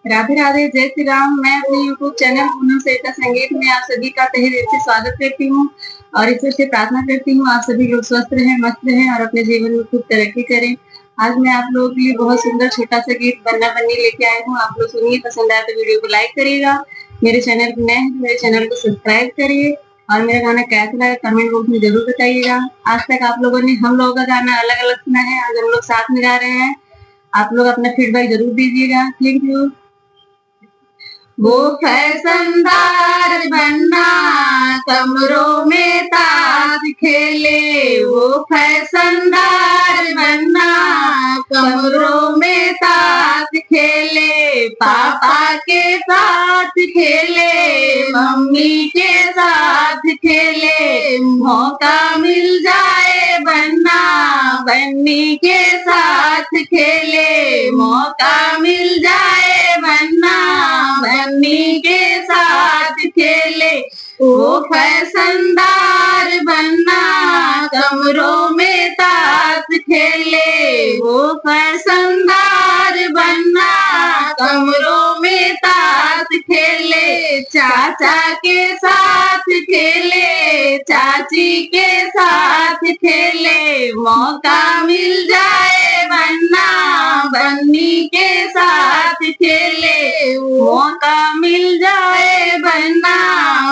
राधे राधे, जय श्री राम। मैं अपने यूट्यूब चैनल पूनम सरिता संगीत में आप सभी का तहे दिल से स्वागत करती हूँ और ईश्वर से प्रार्थना करती हूँ आप सभी लोग स्वस्थ रहें, मस्त रहें और अपने जीवन में खूब तरक्की करें। आज मैं आप लोगों के लिए बहुत सुंदर छोटा सा गीत बन्ना बन्नी लेके आई हूँ। आप लोग सुनिए, पसंद आए तो वीडियो को लाइक करिएगा। मेरे चैनल पर नए हैं तो मेरे चैनल को सब्सक्राइब करिए और मेरा गाना कैसा लगा कमेंट बॉक्स में जरूर बताइएगा। आज तक आप लोगों ने हम लोगों का गाना अलग अलग सुना है, आज हम लोग साथ में गा रहे हैं। आप लोग अपना फीडबैक जरूर दीजिएगा। Thank you. वो फैशनदार बनना कमरों में ताश खेले, वो फैशनदार बनना कमरों में ताश खेले, पापा के साथ खेले, मम्मी के साथ खेले, मौका मिल जाए बनना बन्नी के साथ खेले, मौका मिल जाए बनना बन्नी के साथ खेले, वो फैशनदार बनना कमरों में ताश खेले, वो फैशनदार बनना कमरों में ताश खेले, चाचा के साथ खेले, चाची के साथ खेले, मौका मिल जाए बनना बन्नी के साथ खेले, मौका मिल जाए बनना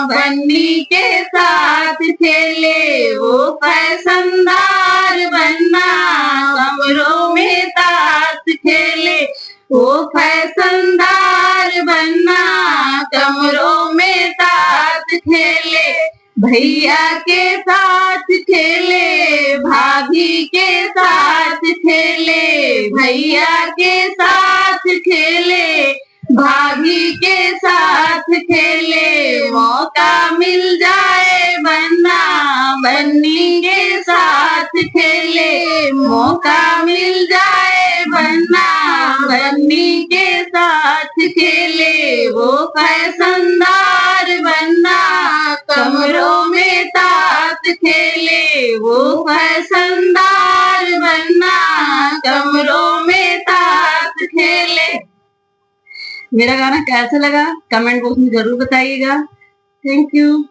बन्नी के साथ खेले, वो फैशनदार बनना कमरों में ताश खेले, वो फैशनदार बनना कमरों में ताश खेले, भैया के साथ खेले, भाभी के साथ खेले, भैया के साथ खेले, भाभी के साथ खेले, मौका मिल जाए बनना बन्नी के साथ खेले, मौका मिल जाए बनना बन्नी के साथ खेले, वो फैशनदार बनना कमरों में ताश खेले, वो फैशनदार बनना कमरों में ताश खेले। मेरा गाना कैसा लगा कमेंट बॉक्स में जरूर बताइएगा। Thank you.